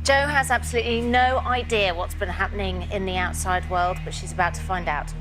Jo has absolutely no idea what's been happening in the outside world, but she's about to find out.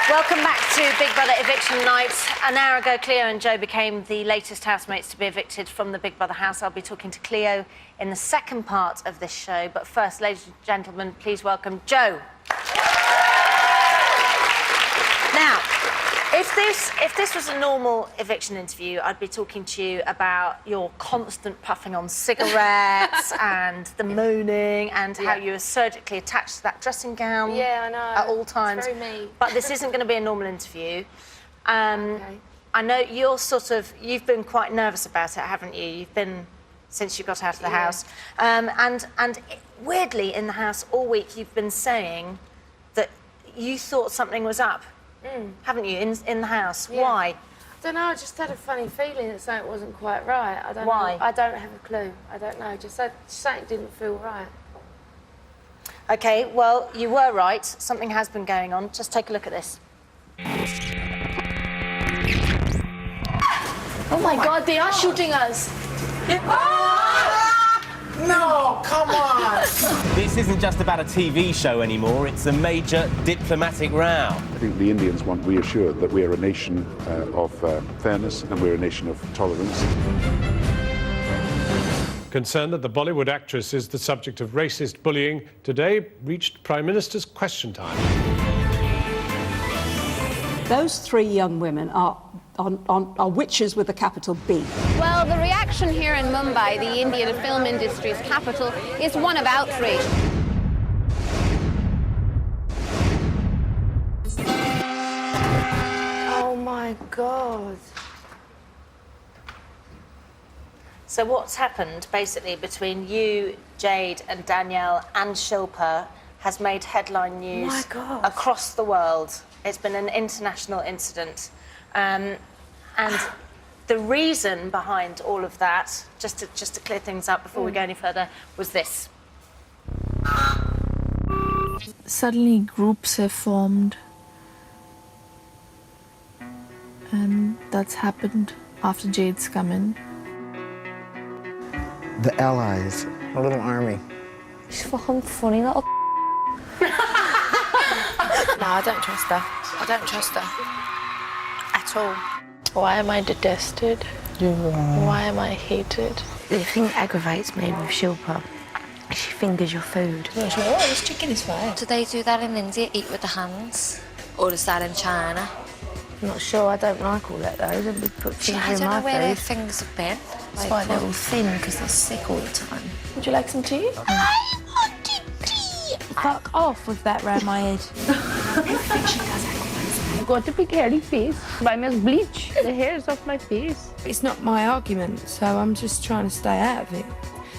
Welcome back to Big Brother Eviction Night. An hour ago, Cleo and Jo became the latest housemates to be evicted from the Big Brother house. I'll be talking to Cleo in the second part of this show. But first, ladies and gentlemen, please welcome Jo. Now, if this was a normal eviction interview, I'd be talking to you about your constant puffing on cigarettes and the moaning and how you were surgically attached to that dressing gown. Yeah, I know. At all times. It's very me. But this isn't going to be a normal interview. Okay. I know you've been quite nervous about it, haven't you? You've been since you got out of the house. And weirdly, in the house all week, you've been saying that you thought something was up. Haven't you, in the house? Yeah. Why? I don't know, I just had a funny feeling that something wasn't quite right. I don't Why? know. I don't have a clue. I don't know, just something didn't feel right. OK, well, you were right. Something has been going on. Just take a look at this. Oh my God, they are shooting us. No, come on! This isn't just about a TV show anymore, it's a major diplomatic row. I think the Indians want reassured that we're a nation of fairness and we're a nation of tolerance. Concerned that the Bollywood actress is the subject of racist bullying, today reached Prime Minister's question time. Those three young women are witches with a capital B. Well, the reaction here in Mumbai, the Indian film industry's capital, is one of outrage. Oh my God. So what's happened, basically, between you, Jade and Danielle and Shilpa has made headline news My God. across the world. It's been an international incident. And the reason behind all of that, just to clear things up before we go any further, was this. Suddenly groups have formed, and that's happened after Jade's come in. The Allies, a little army. She's fucking funny little. No, I don't trust her. I don't trust her. At all. Why am I detested? Why am I hated? The thing that aggravates me with Shilpa, she fingers your food. Oh, this chicken is fine. Do they do that in India, eat with the hands? Or is that in China? I'm not sure. I don't like all that though. They put I fingers don't in my know where their food. fingers have been. That's why they're all thin, because they're sick all the time. Would you like some tea? I wanted tea! Fuck off with that round my head. I've got a big hairy face. I must bleach the hairs off my face. It's not my argument, so I'm just trying to stay out of it.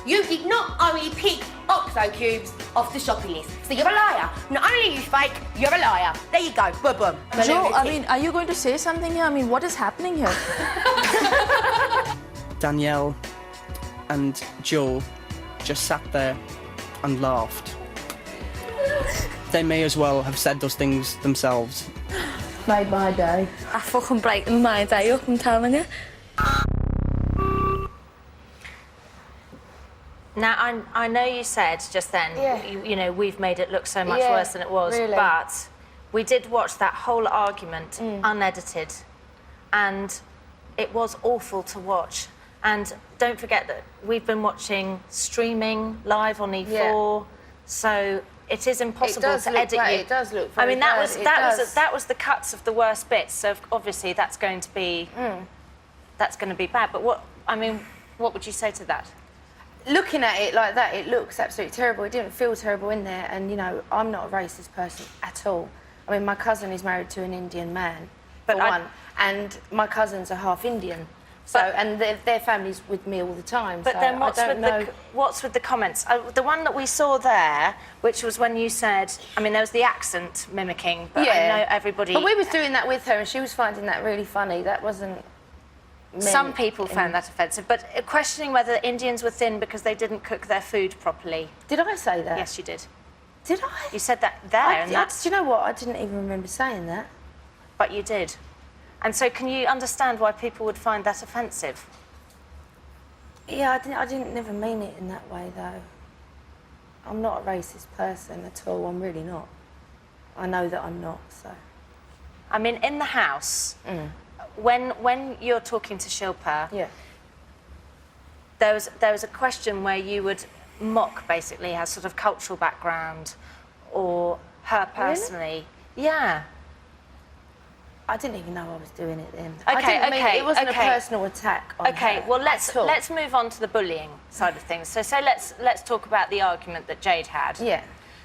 You did not only pick OXO cubes off the shopping list, so you're a liar. Not only are you fake, you're a liar. There you go, boom, boom. Jo, I mean, are you going to say something here? I mean, what is happening here? Danielle and Joe just sat there and laughed. They may as well have said those things themselves. Made my day. I fucking brightened my day up, I'm telling you. Now, I know you said just then, you know, we've made it look so much worse than it was, really. but we did watch that whole argument unedited, and it was awful to watch. And don't forget that we've been watching streaming live on E4, so it is impossible to edit you. It does look very I mean, that bad. that was the cuts of the worst bits. So obviously that's going to be bad. But what would you say to that? Looking at it like that, it looks absolutely terrible. It didn't feel terrible in there, and you know, I'm not a racist person at all. I mean, my cousin is married to an Indian man, for one, and my cousins are half Indian. So, and their family's with me all the time. But so then what's with the comments? The one that we saw there, which was when you said, I mean, there was the accent mimicking, but I know everybody... But we was doing that with her, and she was finding that really funny. That wasn't... Some people found that offensive, but questioning whether Indians were thin because they didn't cook their food properly. Did I say that? Yes, you did. Did I? You said that there, and that's... Do you know what? I didn't even remember saying that. But you did. And so can you understand why people would find that offensive? Yeah, I didn't never mean it in that way, though. I'm not a racist person at all. I'm really not. I know that I'm not, so... I mean, in the house, when you're talking to Shilpa, there was a question where you would mock, basically, her sort of cultural background or her personally. Really? Yeah. I didn't even know I was doing it then. Okay, it wasn't a personal attack on her well, at all. let's move on to the bullying side of things. So let's talk about the argument that Jade had. Yeah.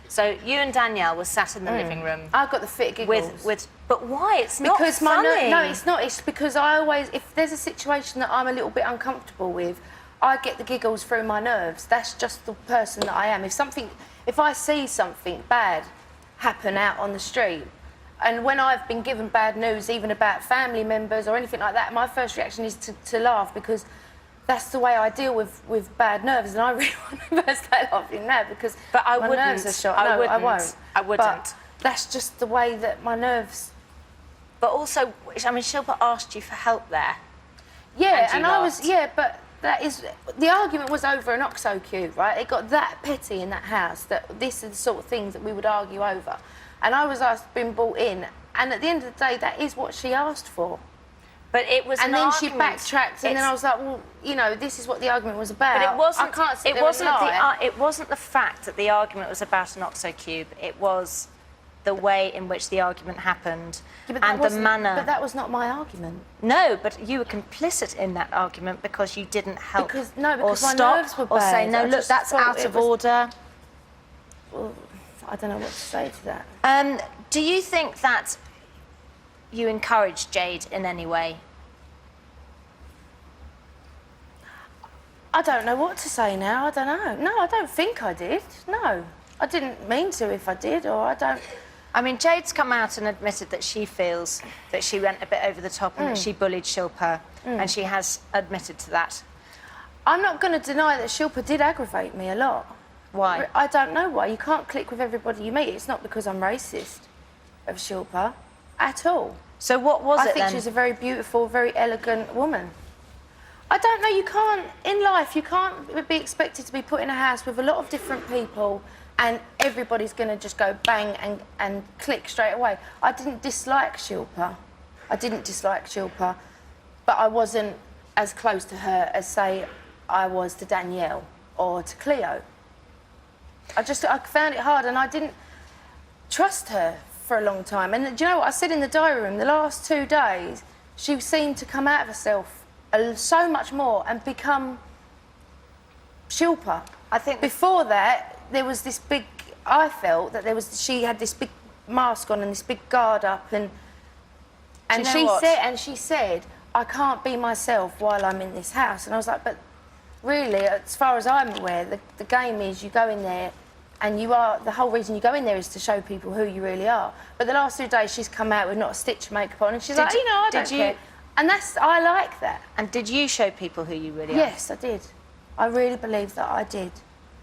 So you and Danielle were sat in the living room. I got the fit giggles. But why? It's not because funny. No, it's not. It's because I always, if there's a situation that I'm a little bit uncomfortable with, I get the giggles through my nerves. That's just the person that I am. If I see something bad happen out on the street, and when I've been given bad news, even about family members or anything like that, my first reaction is to laugh, because that's the way I deal with bad nerves, and I really want to burst out laughing now because my nerves are shot. No, I won't. I wouldn't. But that's just the way that my nerves... But also, I mean, Shilpa asked you for help there. Yeah, and I was... Yeah, but that is... The argument was over an OXO cube, right? It got that petty in that house that this is the sort of things that we would argue over. And I was been brought in, and at the end of the day, that is what she asked for. But it was and then she backtracked, and then I was like, well, you know, this is what the argument was about. But it wasn't. I can't sit there and lie. It wasn't the fact that the argument was about an OXO cube. It was the way in which the argument happened and the manner. But that was not my argument. No, but you were complicit in that argument because you didn't help. Because or my stop, nerves were bad. or say, no, look, that's out of order. Well, I don't know what to say to that. Do you think that you encouraged Jade in any way? I don't know what to say now. I don't know. No, I don't think I did. No, I didn't mean to if I did, or I don't... I mean, Jade's come out and admitted that she feels that she went a bit over the top and that she bullied Shilpa, and she has admitted to that. I'm not going to deny that Shilpa did aggravate me a lot. Why? I don't know why. You can't click with everybody you meet. It's not because I'm racist of Shilpa at all. So what was it then? I think she's a very beautiful, very elegant woman. I don't know, you can't, in life, you can't be expected to be put in a house with a lot of different people and everybody's going to just go bang and click straight away. I didn't dislike Shilpa. But I wasn't as close to her as, say, I was to Danielle or to Cleo. I found it hard, and I didn't trust her for a long time. And do you know what I said in the diary room? The last 2 days, she seemed to come out of herself so much more and become Shilpa. I think before that, there was this big... I felt that she had this big mask on and this big guard up, and she said, I can't be myself while I'm in this house. And I was like, but really, as far as I'm aware, the game is you go in there and the whole reason you go in there is to show people who you really are. But the last 2 days, she's come out with not a stitch of makeup on, and she's like, I don't care. And I like that. And did you show people who you really are? Yes, I did. I really believe that I did.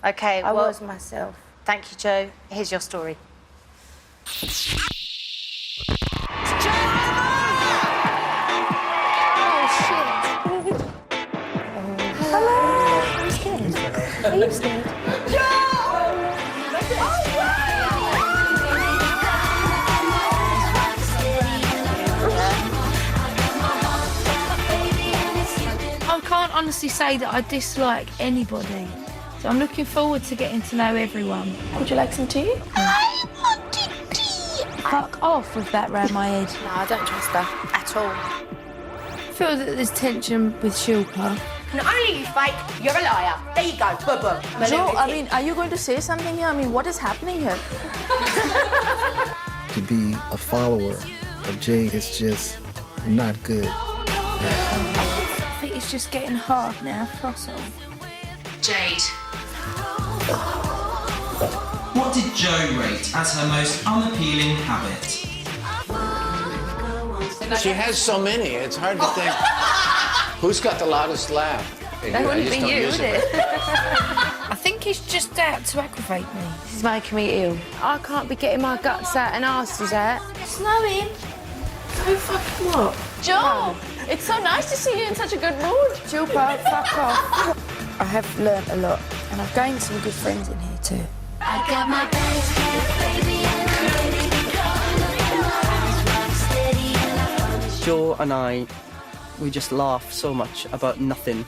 OK, I was myself. Thank you, Jo. Here's your story. I'm scared. Are you scared? I can't honestly say that I dislike anybody. So I'm looking forward to getting to know everyone. Would you like some tea? I wanted tea! Fuck off with that round my head. No, I don't trust her at all. I feel that there's tension with Shilpa. Not only are you fake, you're a liar. There you go, boom. Jo, I mean, are you going to say something here? I mean, what is happening here? To be a follower of Jade is just not good. I think it's just getting hard now for us all. Jade. What did Jo rate as her most unappealing habit? She has so many, it's hard to think Who's got the loudest laugh? That wouldn't be you, would it? I think he's just out to aggravate me. He's making me ill. I can't be getting my guts out and arses out. It's snowing. So fucking what? Joe, it's so nice to see you in such a good mood. Shilpa, fuck off. I have learnt a lot, and I've gained some good friends in here too. I got my bags packed, baby, and I'm ready to go. Rock steady and I promise you. Joe and I, we just laugh so much about nothing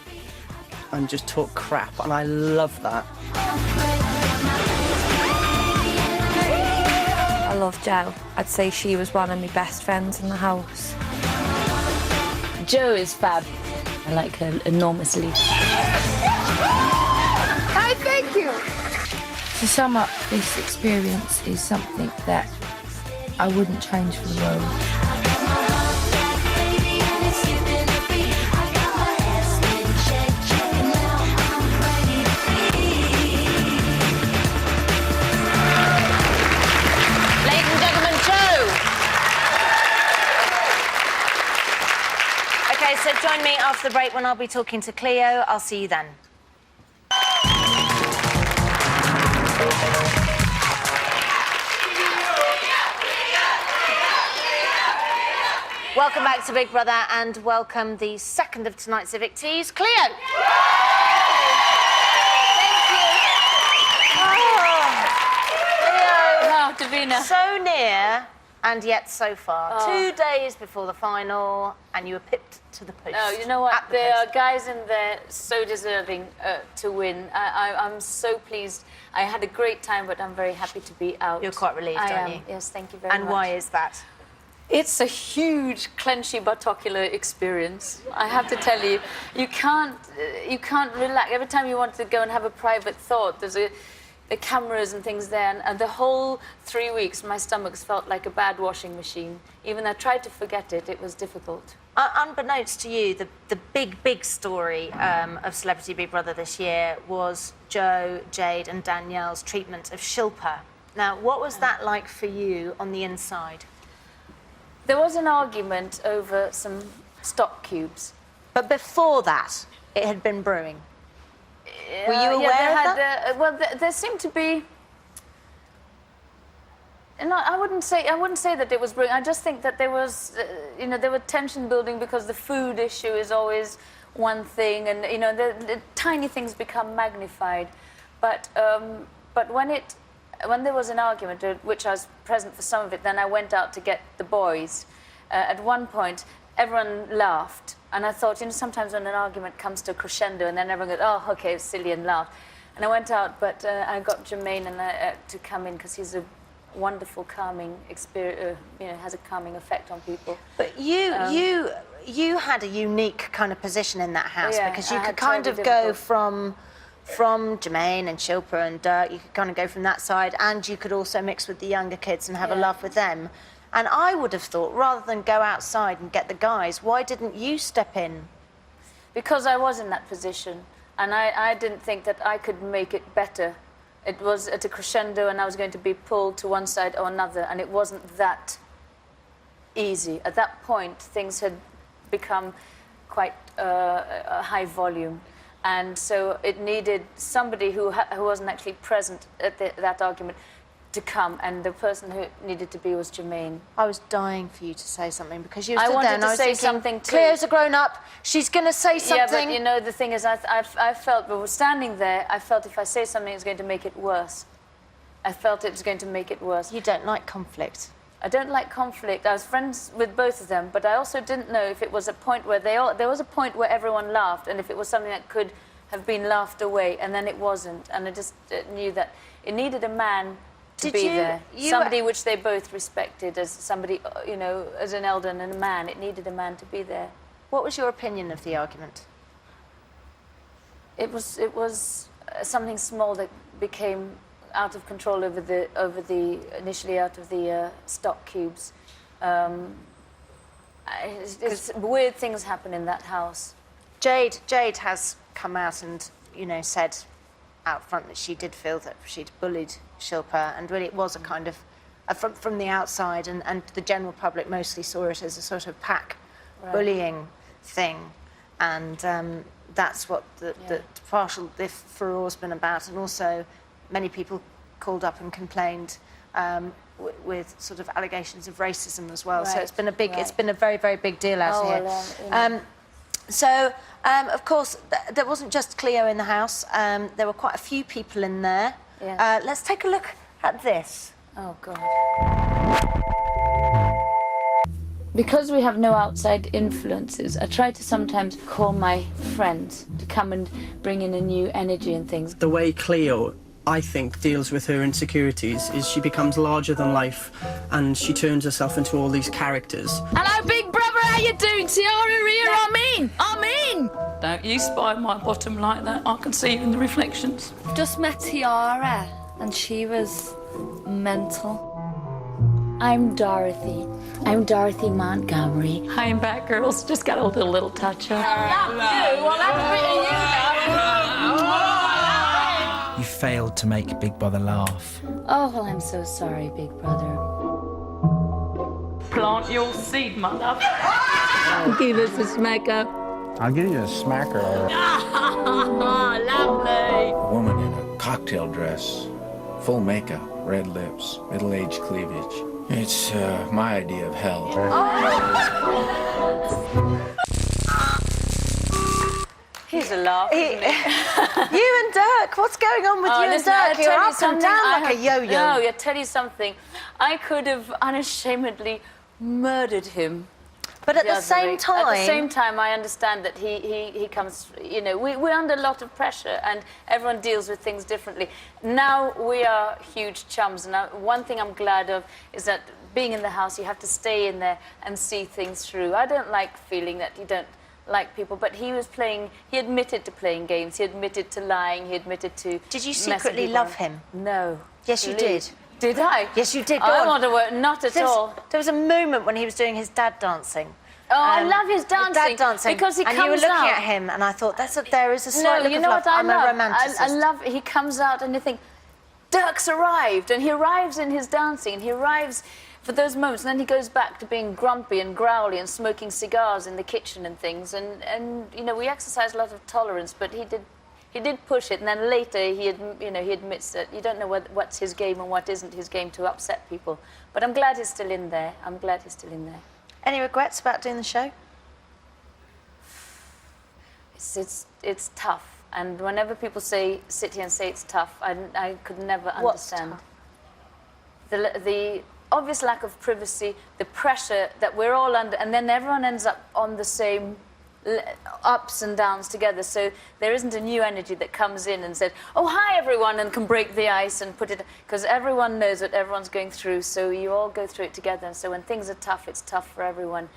and just talk crap, and I love that. I love Jo. I'd say she was one of my best friends in the house. Jo is fab. I like her enormously. Hi, thank you. To sum up, this experience is something that I wouldn't change for the world. Ladies and gentlemen, Jo. Okay, so join me after the break when I'll be talking to Cleo. I'll see you then. Welcome back to Big Brother and welcome the second of tonight's evictees, Cleo. Thank you. Oh, Cleo. Davina. So near and yet so far. 2 days before the final and you were pipped to the post. No, you know what? There are guys in there so deserving to win. I'm so pleased. I had a great time, but I'm very happy to be out. You're quite relieved, aren't you? Yes, thank you very much. And why is that? It's a huge clenchy buttocular experience. I have to tell you, you can't relax. Every time you want to go and have a private thought, there's the cameras and things there, and the whole 3 weeks, my stomach's felt like a bad washing machine. Even though I tried to forget it, it was difficult. Unbeknownst to you, the big story of Celebrity Big Brother this year was Jo, Jade and Danielle's treatment of Shilpa. Now, what was that like for you on the inside? There was an argument over some stock cubes. But before that, it had been brewing. Were you aware of that? Well, there seemed to be... No, I wouldn't say that it was brewing. I just think that there was, there were tension building because the food issue is always one thing, and the tiny things become magnified. But when there was an argument, which I was present for some of it, then I went out to get the boys. At one point, everyone laughed, and I thought, sometimes when an argument comes to a crescendo, and then everyone goes, "Oh, okay, it's silly," and laughed. And I went out, but I got Jermaine to come in because he's a wonderful calming experience, has a calming effect on people. But you had a unique kind of position in that house because you could kind of go from Jermaine and Shilpa and Dirk, you could kind of go from that side, and you could also mix with the younger kids and have a laugh with them. And I would have thought, rather than go outside and get the guys, why didn't you step in? Because I was in that position, and I didn't think that I could make it better. It was at a crescendo, and I was going to be pulled to one side or another, and it wasn't that easy. At that point, things had become quite a high volume. And so it needed somebody who wasn't actually present at that argument to come, and the person who needed to be was Jermaine. I was dying for you to say something because you stood wanted there and to I was say thinking, something too. Cleo's a grown-up, she's going to say something. Yeah, but the thing is, I felt, but standing there, I felt if I say something, it's going to make it worse. I felt it was going to make it worse. You don't like conflict. I don't like conflict. I was friends with both of them, but I also didn't know if it was a point where there was a point where everyone laughed, and if it was something that could have been laughed away, and then it wasn't. And I just knew that it needed a man to be there. Somebody which they both respected as somebody, as an elder and a man. It needed a man to be there. What was your opinion of the argument? It was something small that became out of control over the initially out of the stock cubes. Weird things happen in that house. Jade has come out and, said out front that she did feel that she'd bullied Shilpa, and really it was a kind of, from the outside, and the general public mostly saw it as a sort of pack bullying thing. and that's what the partial furore been about. And also, many people called up and complained with sort of allegations of racism as well. So it's been a big, it's been a very, very big deal out here. So, of course, there wasn't just Cleo in the house. There were quite a few people in there. Yeah. Let's take a look at this. Oh, God. Because we have no outside influences, I try to sometimes call my friends to come and bring in a new energy and things. The way Cleo, I think, deals with her insecurities is she becomes larger than life and she turns herself into all these characters. Hello, big brother, how you doing? Tiara here, I'm in! Don't you spy my bottom like that. I can see you in the reflections. Just met Tiara, and she was mental. I'm Dorothy. I'm Dorothy Montgomery. I'm back, girls. Just got a little touch up. You failed to make Big Brother laugh. Oh, well, I'm so sorry, Big Brother. Plant your seed, mother. Give us a smacker. I'll give you a smacker. Lovely. A woman in a cocktail dress, full makeup, red lips, middle-aged cleavage. It's my idea of hell. He's a laugh, isn't he? You and Dirk, what's going on with you and listen, I'll Dirk? tell You're you up and something, down like a yo-yo. No, I'll tell you something. I could have unashamedly murdered him. But at the other same week. time... At the same time, I understand that he comes... You know, we're under a lot of pressure and everyone deals with things differently. Now we are huge chums. And one thing I'm glad of is that being in the house, you have to stay in there and see things through. I don't like feeling that you don't like people, but he was playing... He admitted to playing games. He admitted to lying. He admitted to... Did you secretly love him? No. Yes, you did. Did I? Yes, you did. Go I on. want to work. Not at all. There was a moment when he was doing his dad dancing. Oh, I love his dancing. Dad dancing. Because he and comes you were looking out. at him, and I thought, there is a slight No, look you of know love. what I I'm love? a romanticist. I love. He comes out, and you think, Dirk's arrived, and he arrives in his dancing, and he arrives for those moments, and then he goes back to being grumpy and growly and smoking cigars in the kitchen and things, and you know, we exercise a lot of tolerance, but he did push it, and then later he admits that you don't know what's his game and what isn't his game to upset people. But I'm glad he's still in there. I'm glad he's still in there. Any regrets about doing the show? It's tough, and whenever people sit here and say it's tough, I could never understand. The obvious lack of privacy, the pressure that we're all under, and then everyone ends up on the same ups and downs together, so there isn't a new energy that comes in and says, oh, hi, everyone, and can break the ice and put it... Because everyone knows what everyone's going through, so you all go through it together. So when things are tough, it's tough for everyone,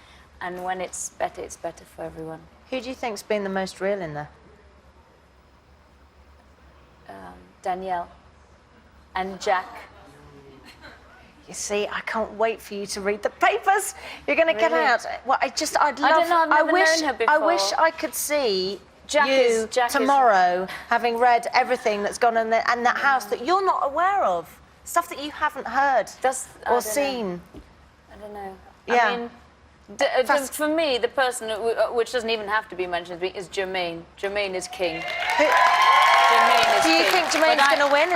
and when it's better for everyone. Who do you think's been the most real in there? Danielle and Jack. You see, I can't wait for you to read the papers. You're going to get Really? out. Well, I'd love... I don't know, I've never known her before. I wish I could see Jack you is- tomorrow having read everything that's gone in there and that house that you're not aware of. Stuff that you haven't heard I or don't seen. know. I don't know. Yeah. I mean, for me, the person which doesn't even have to be mentioned is Jermaine. Jermaine is king. Jermaine is Do you king. think Jermaine's But going to win?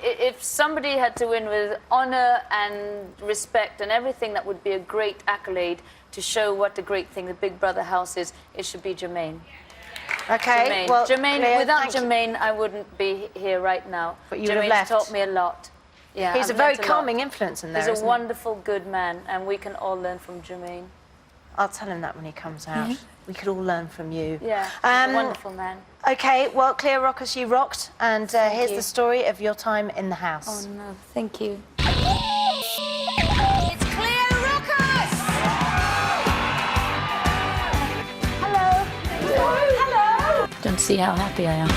If somebody had to win with honour and respect and everything, that would be a great accolade to show what a great thing the Big Brother house is. It should be Jermaine. Okay, Jermaine. well, Jermaine, Cleo, without thank you. Jermaine, I wouldn't be here right now. But you would have Jermaine's left. taught me a lot. Yeah, He's I've a very learnt lot. calming influence in there, He's a isn't he? wonderful, good man, and we can all learn from Jermaine. I'll tell him that when he comes out. We could all learn from you. Yeah, he's a wonderful man. Okay, well, Cleo Rockers, you rocked, and here's you. the story of your time in the house. Oh, no, thank you. It's Cleo Rockers! Hello. Hello. Don't see how happy I am.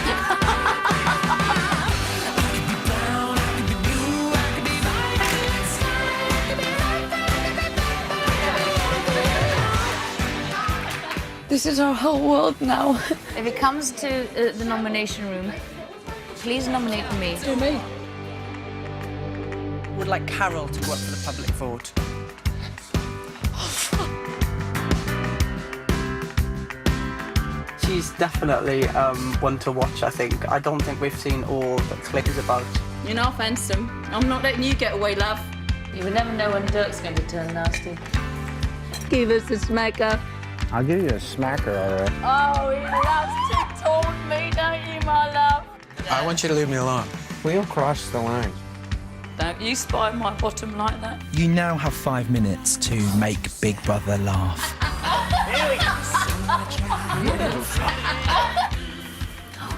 This is our whole world now. If it comes to the nomination room, please nominate me. Do me. Would like Carol to go up for the public vote. She's definitely one to watch, I think. I don't think we've seen all that Click is about. You're not handsome. I'm not letting you get away, love. You would never know when Dirk's going to turn nasty. Give us a smacker. I'll give you a smacker, all right. Oh, he loves to taunt me, don't you, my love? I want you to leave me alone. We'll cross the line. Don't you spy my bottom like that. You now have 5 minutes to make Big Brother laugh. Oh,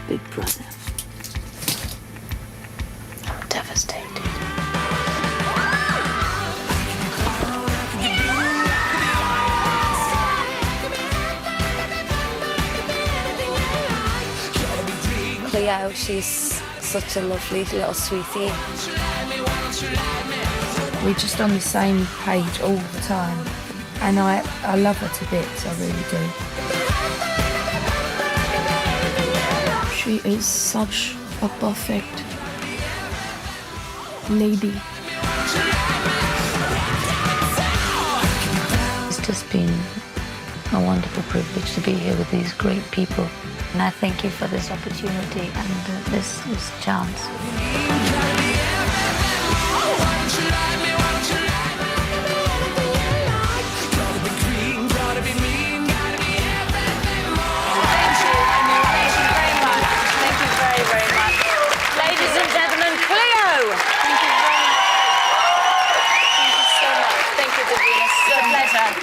Big Brother. I'm devastated. Cleo, she's such a lovely little sweetie. We're just on the same page all the time. And I love her to bits, I really do. She is such a perfect lady. It's just been a wonderful privilege to be here with these great people. And I thank you for this opportunity and this chance.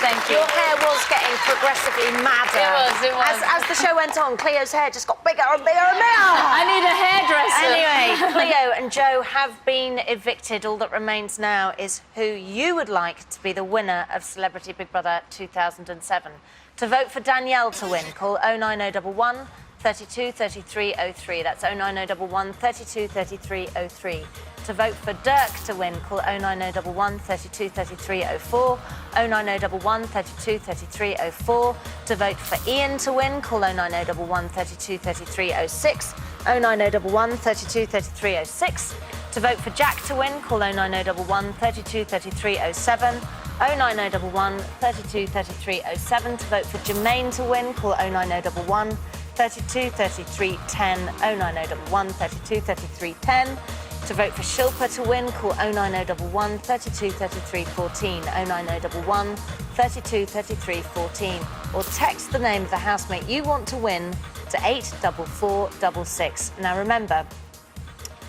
Thank you. Your hair was getting progressively madder. It was. As the show went on, Cleo's hair just got bigger and bigger and bigger. I need a hairdresser. Anyway, Cleo and Joe have been evicted. All that remains now is who you would like to be the winner of Celebrity Big Brother 2007. To vote for Danielle to win, call 09011 32 33 03. That's 09011 32 33 03. To vote for Dirk to win, call 09011 32 33 04. 09011 32 33 04. To vote for Ian to win, call 09011 32 33 06. 09011 32 33 06. To vote for Jack to win, call 09011 32 33 07. 09011 32 33 07. To vote for Jermaine to win, call 09011 32 33 10. 09011 32 33 10. To vote for Shilpa to win, call 09011 32 33 14. 09011 32 33 14. Or text the name of the housemate you want to win to 84466. Now remember,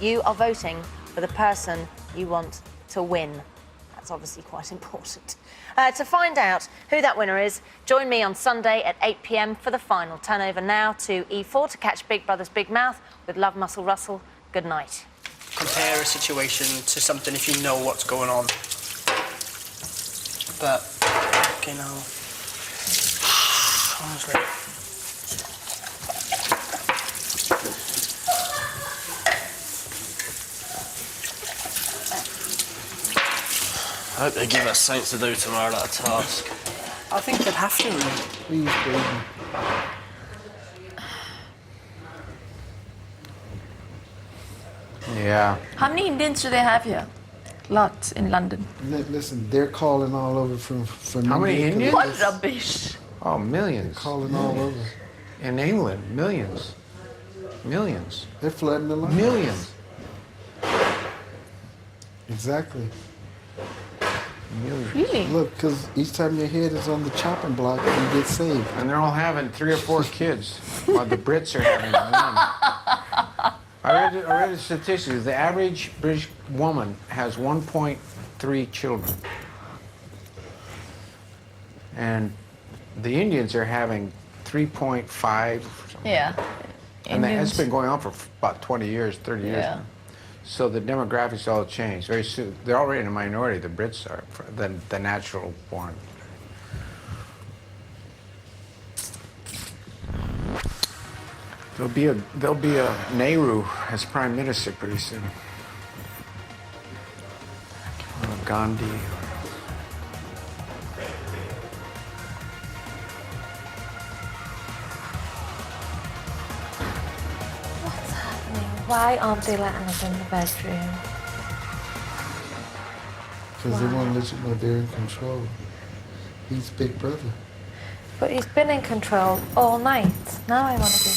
you are voting for the person you want to win. That's obviously quite important. To find out who that winner is, join me on Sunday at 8 p.m. for the final. Turn over now to E4 to catch Big Brother's Big Mouth with Love Muscle Russell. Good night. Compare a situation to something if you know what's going on. But, okay, now. Honestly. I hope they give us something to do tomorrow, that task. I think they'd have to, really. Please, baby. Yeah. How many Indians do they have here? Lots in London. Listen, they're calling all over from How many Indians? What rubbish. Oh, millions. They're calling all over. In England, millions. Millions. They're flooding the line. Millions. Exactly. Millions. Really? Look, because each time your head is on the chopping block, you get saved. And they're all having 3 or 4 kids, while the Brits are having 1. I read the statistics. The average British woman has 1.3 children. And the Indians are having 3.5. Yeah. And it's Indians. been going on for about 20 years, 30 years Yeah. now. So the demographics all changed. Very soon, they're already in a minority, the Brits are, than the natural born. There'll be a Nehru as prime minister pretty soon. Or Gandhi. What's happening? Why aren't they letting us in the bedroom? Because they want to let you know they're in control. He's Big Brother. But he's been in control all night. Now I want to be